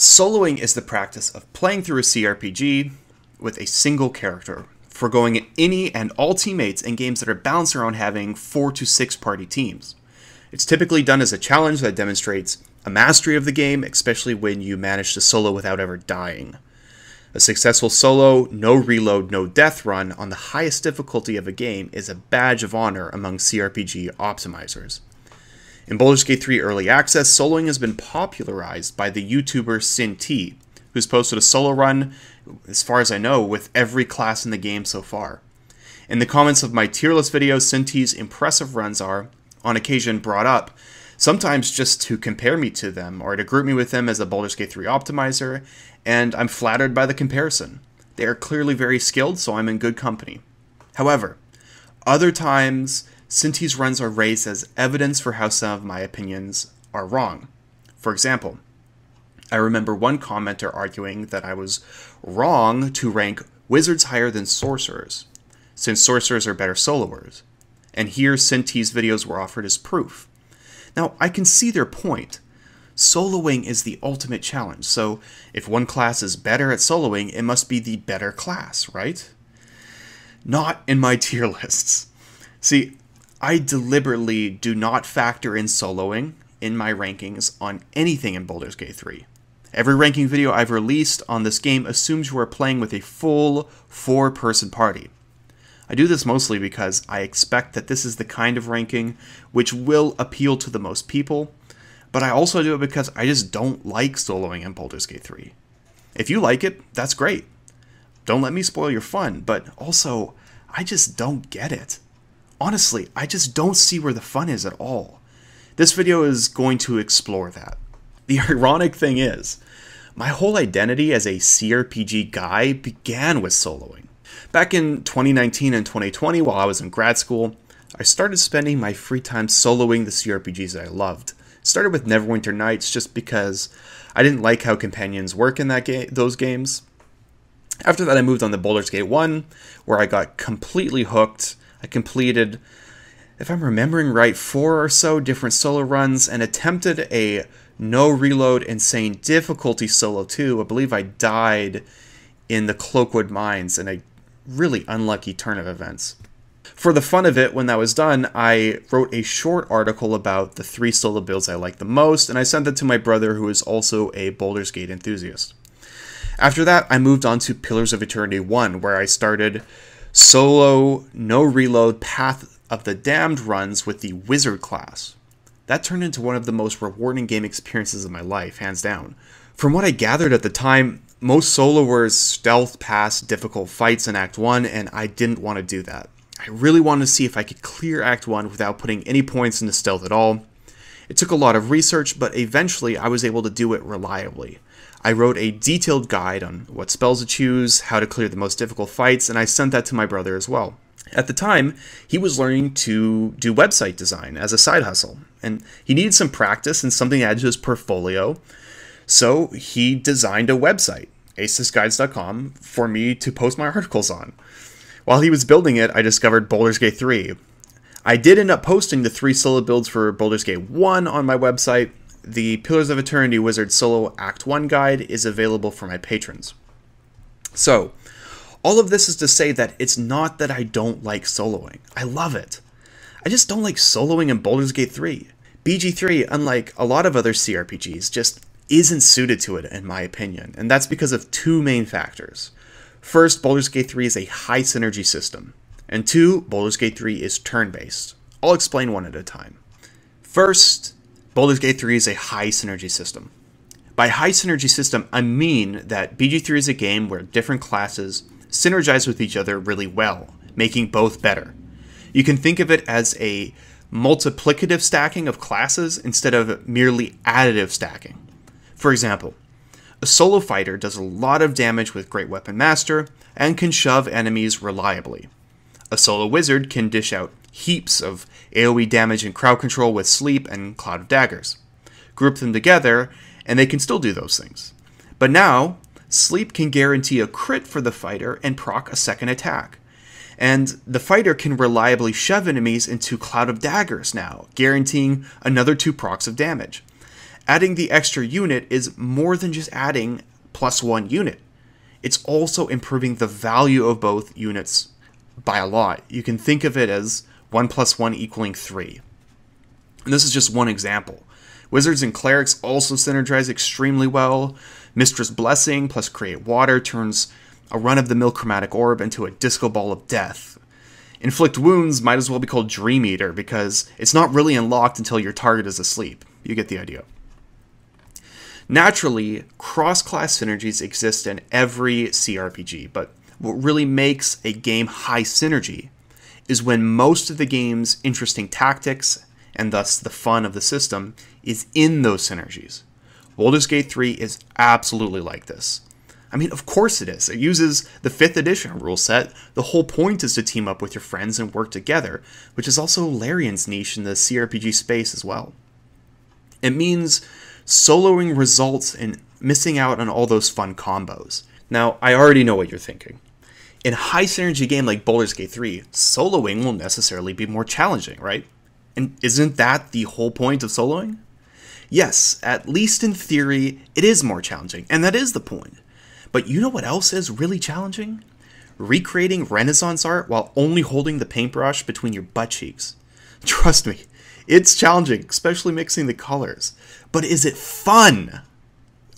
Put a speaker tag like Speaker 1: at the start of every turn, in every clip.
Speaker 1: Soloing is the practice of playing through a CRPG with a single character, foregoing any and all teammates in games that are balanced around having 4 to 6 party teams. It's typically done as a challenge that demonstrates a mastery of the game, especially when you manage to solo without ever dying. A successful solo, no reload, no death run on the highest difficulty of a game is a badge of honor among CRPG optimizers. In Baldur's Gate 3 Early Access, soloing has been popularized by the YouTuber Sin-T, who's posted a solo run, as far as I know, with every class in the game so far. In the comments of my tier list videos, Sin-T's impressive runs are, on occasion, brought up, sometimes just to compare me to them, or to group me with them as a Baldur's Gate 3 optimizer, and I'm flattered by the comparison. They are clearly very skilled, so I'm in good company. However, other times, Sin-T's runs are raised as evidence for how some of my opinions are wrong. For example, I remember one commenter arguing that I was wrong to rank wizards higher than sorcerers, since sorcerers are better soloers, and here Sin-T's videos were offered as proof. Now, I can see their point. Soloing is the ultimate challenge, so if one class is better at soloing, it must be the better class, right? Not in my tier lists. See, I deliberately do not factor in soloing in my rankings on anything in Baldur's Gate 3. Every ranking video I've released on this game assumes you are playing with a full 4-person party. I do this mostly because I expect that this is the kind of ranking which will appeal to the most people, but I also do it because I just don't like soloing in Baldur's Gate 3. If you like it, that's great. Don't let me spoil your fun, but also, I just don't get it. Honestly, I just don't see where the fun is at all. This video is going to explore that. The ironic thing is, my whole identity as a CRPG guy began with soloing. Back in 2019 and 2020, while I was in grad school, I started spending my free time soloing the CRPGs that I loved. Started with Neverwinter Nights just because I didn't like how companions work in those games. After that, I moved on to Baldur's Gate 1, where I got completely hooked. I completed, if I'm remembering right, 4 or so different solo runs and attempted a no reload insane difficulty solo too. I believe I died in the Cloakwood Mines in a really unlucky turn of events. For the fun of it, when that was done, I wrote a short article about the 3 solo builds I liked the most, and I sent it to my brother, who is also a Baldur's Gate enthusiast. After that, I moved on to Pillars of Eternity 1, where I started solo, no reload, Path of the Damned runs with the Wizard class. That turned into one of the most rewarding game experiences of my life, hands down. From what I gathered at the time, most soloers stealth past difficult fights in Act 1, and I didn't want to do that. I really wanted to see if I could clear Act 1 without putting any points into stealth at all. It took a lot of research, but eventually I was able to do it reliably. I wrote a detailed guide on what spells to choose, how to clear the most difficult fights, and I sent that to my brother as well. At the time, he was learning to do website design as a side hustle, and he needed some practice and something to add to his portfolio, so he designed a website, acesguides.com, for me to post my articles on. While he was building it, I discovered Baldur's Gate 3. I did end up posting the 3 solo builds for Baldur's Gate 1 on my website. The Pillars of Eternity Wizard Solo Act 1 guide is available for my patrons. So, all of this is to say that it's not that I don't like soloing. I love it. I just don't like soloing in Baldur's Gate 3. BG3, unlike a lot of other CRPGs, just isn't suited to it in my opinion, and that's because of 2 main factors. First, Baldur's Gate 3 is a high synergy system, and 2, Baldur's Gate 3 is turn-based. I'll explain one at a time. First, Baldur's Gate 3 is a high synergy system. By high synergy system, I mean that BG3 is a game where different classes synergize with each other really well, making both better. You can think of it as a multiplicative stacking of classes instead of merely additive stacking. For example, a solo fighter does a lot of damage with Great Weapon Master and can shove enemies reliably. A solo wizard can dish out heaps of AoE damage and crowd control with Sleep and Cloud of Daggers. Group them together, and they can still do those things. But now, Sleep can guarantee a crit for the fighter and proc a second attack. And the fighter can reliably shove enemies into Cloud of Daggers now, guaranteeing another 2 procs of damage. Adding the extra unit is more than just adding +1 unit. It's also improving the value of both units by a lot. You can think of it as 1 + 1 equaling 3. And this is just one example. Wizards and Clerics also synergize extremely well. Mistress Blessing plus Create Water turns a run-of-the-mill Chromatic Orb into a Disco Ball of Death. Inflict Wounds might as well be called Dream Eater because it's not really unlocked until your target is asleep. You get the idea. Naturally, cross-class synergies exist in every CRPG, but what really makes a game high synergy is when most of the game's interesting tactics, and thus the fun of the system, is in those synergies. Baldur's Gate 3 is absolutely like this. I mean, of course it is. It uses the 5th edition rule set. The whole point is to team up with your friends and work together, which is also Larian's niche in the CRPG space as well. It means soloing results in missing out on all those fun combos. Now, I already know what you're thinking. In a high synergy game like Baldur's Gate 3, soloing will necessarily be more challenging, right? And isn't that the whole point of soloing? Yes, at least in theory, it is more challenging, and that is the point. But you know what else is really challenging? Recreating Renaissance art while only holding the paintbrush between your butt cheeks. Trust me, it's challenging, especially mixing the colors. But is it fun?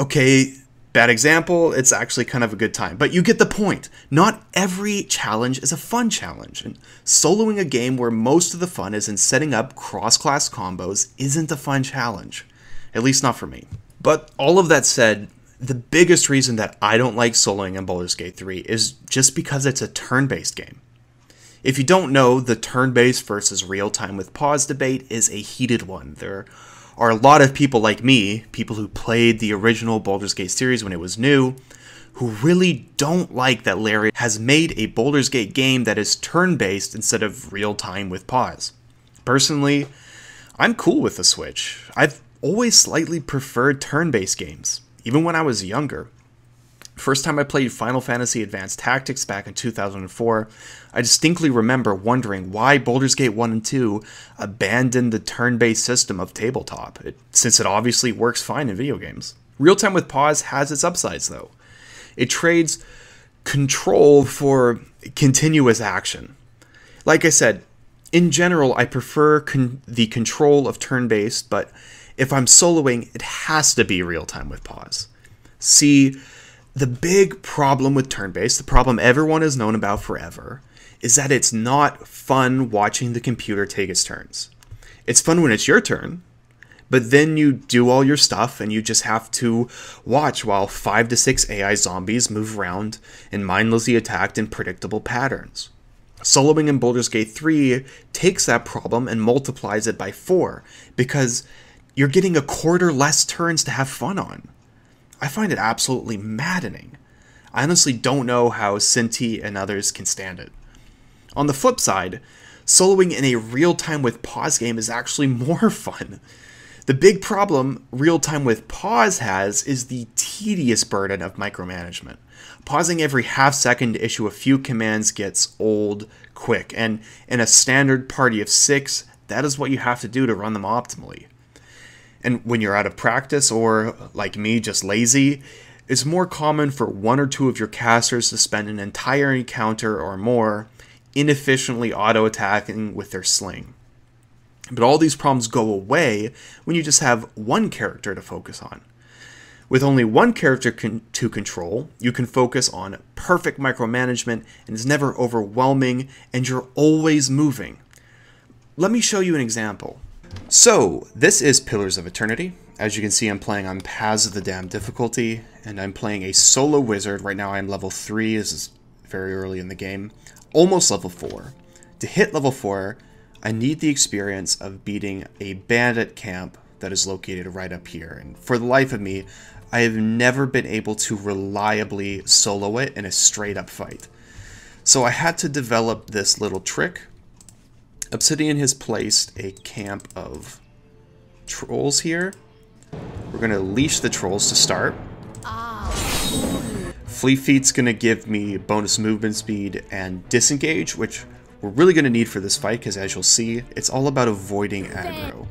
Speaker 1: Okay, bad example, it's actually kind of a good time. But you get the point. Not every challenge is a fun challenge. And soloing a game where most of the fun is in setting up cross-class combos isn't a fun challenge. At least not for me. But all of that said, the biggest reason that I don't like soloing in Baldur's Gate 3 is just because it's a turn-based game. If you don't know, the turn-based versus real-time with pause debate is a heated one. There are a lot of people like me, people who played the original Baldur's Gate series when it was new, who really don't like that Larian has made a Baldur's Gate game that is turn-based instead of real-time with pause. Personally, I'm cool with the switch. I've always slightly preferred turn-based games, even when I was younger. First time I played Final Fantasy Advanced Tactics back in 2004, I distinctly remember wondering why Baldur's Gate 1 and 2 abandoned the turn-based system of tabletop, since it obviously works fine in video games. Real-time with pause has its upsides though. It trades control for continuous action. Like I said, in general I prefer the control of turn-based, but if I'm soloing, it has to be real-time with pause. See, the big problem with turn-based, the problem everyone has known about forever, is that it's not fun watching the computer take its turns. It's fun when it's your turn, but then you do all your stuff and you just have to watch while 5 to 6 AI zombies move around and mindlessly attack in predictable patterns. Soloing in Baldur's Gate 3 takes that problem and multiplies it by 4, because you're getting a quarter less turns to have fun on. I find it absolutely maddening. I honestly don't know how Cinti and others can stand it. On the flip side, soloing in a real-time with pause game is actually more fun. The big problem real-time with pause has is the tedious burden of micromanagement. Pausing every half second to issue a few commands gets old quick, and in a standard party of 6, that is what you have to do to run them optimally. And when you're out of practice, or like me, just lazy, it's more common for 1 or 2 of your casters to spend an entire encounter or more inefficiently auto-attacking with their sling. But all these problems go away when you just have one character to focus on. With only one character to control, you can focus on perfect micromanagement, and it's never overwhelming, and you're always moving. Let me show you an example. So, this is Pillars of Eternity. As you can see, I'm playing on Paths of the Damned difficulty, and I'm playing a solo wizard. Right now I'm level 3, this is very early in the game. Almost level 4. To hit level 4, I need the experience of beating a bandit camp that is located right up here. And for the life of me, I have never been able to reliably solo it in a straight up fight. So I had to develop this little trick. Obsidian has placed a camp of trolls here. We're going to leash the trolls to start. Fleet Feet's going to give me bonus movement speed and disengage, which we're really going to need for this fight, because as you'll see, it's all about avoiding aggro.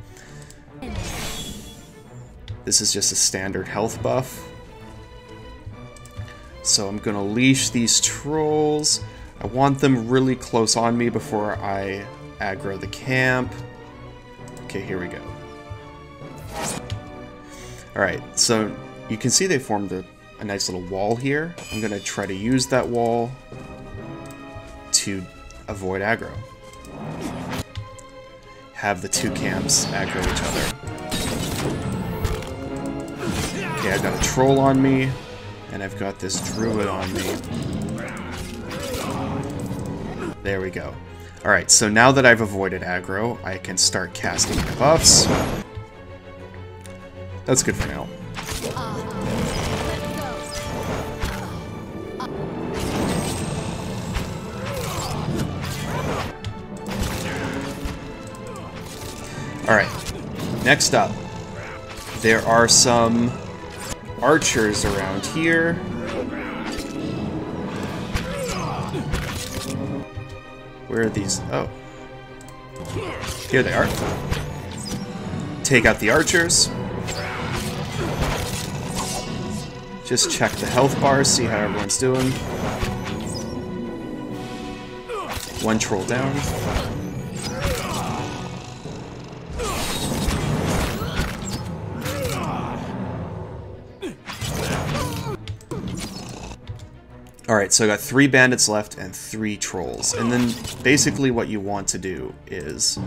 Speaker 1: This is just a standard health buff. So I'm gonna leash these trolls. I want them really close on me before I aggro the camp. Okay, here we go. Alright, so you can see they formed a nice little wall here. I'm gonna try to use that wall to avoid aggro. Have the two camps aggro each other. Okay, I've got a troll on me, and I've got this druid on me. There we go. Alright, so now that I've avoided aggro, I can start casting my buffs. That's good for now. Alright, next up, there are some archers around here. Where are these? Oh. Here they are. Take out the archers. Just check the health bars, see how everyone's doing. One troll down. Alright, so I got 3 bandits left and 3 trolls. And then basically what you want to do is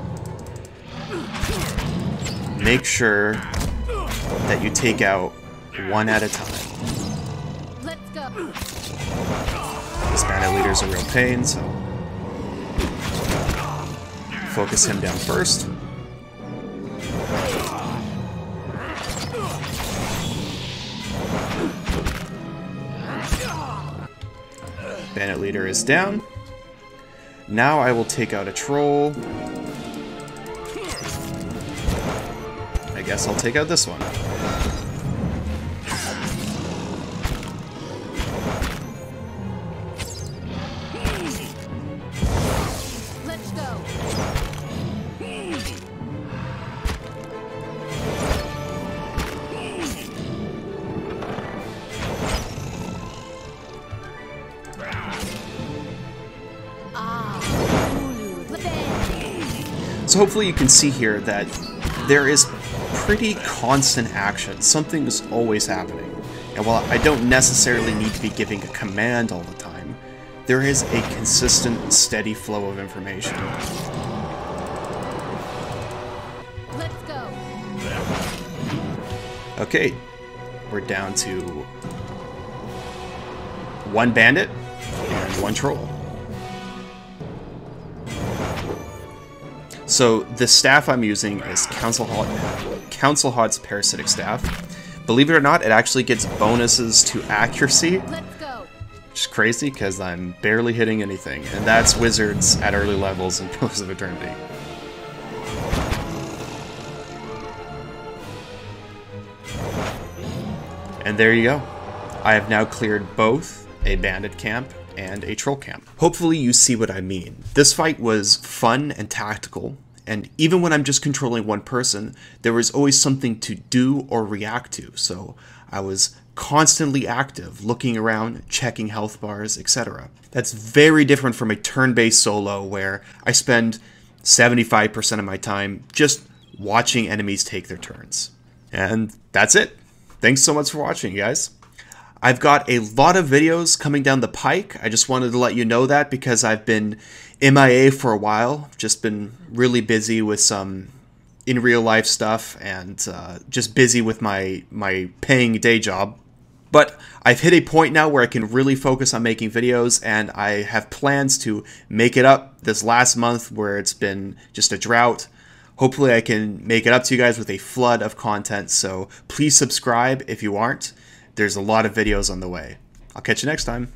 Speaker 1: make sure that you take out one at a time.
Speaker 2: Let's go.
Speaker 1: This bandit leader's a real pain, so focus him down first. Bandit leader is down. Now I will take out a troll. I guess I'll take out this one.
Speaker 2: Let's go.
Speaker 1: So hopefully you can see here that there is pretty constant action. Something is always happening. And while I don't necessarily need to be giving a command all the time, there is a consistent, steady flow of information.
Speaker 2: Let's go.
Speaker 1: Okay, we're down to 1 bandit and 1 troll. So the staff I'm using is Council Hod's Parasitic Staff. Believe it or not, it actually gets bonuses to accuracy.
Speaker 2: Let's go.
Speaker 1: Which is crazy because I'm barely hitting anything, and that's wizards at early levels in Pillars of Eternity. And there you go. I have now cleared both a bandit camp and a troll camp. Hopefully you see what I mean. This fight was fun and tactical, and even when I'm just controlling one person, there was always something to do or react to, so I was constantly active, looking around, checking health bars, etc. That's very different from a turn-based solo where I spend 75% of my time just watching enemies take their turns. And that's it. Thanks so much for watching, guys. I've got a lot of videos coming down the pike. I just wanted to let you know that because I've been MIA for a while. Just been really busy with some in real life stuff and just busy with my paying day job. But I've hit a point now where I can really focus on making videos, and I have plans to make it up this last month where it's been just a drought. Hopefully I can make it up to you guys with a flood of content, so please subscribe if you aren't. There's a lot of videos on the way. I'll catch you next time.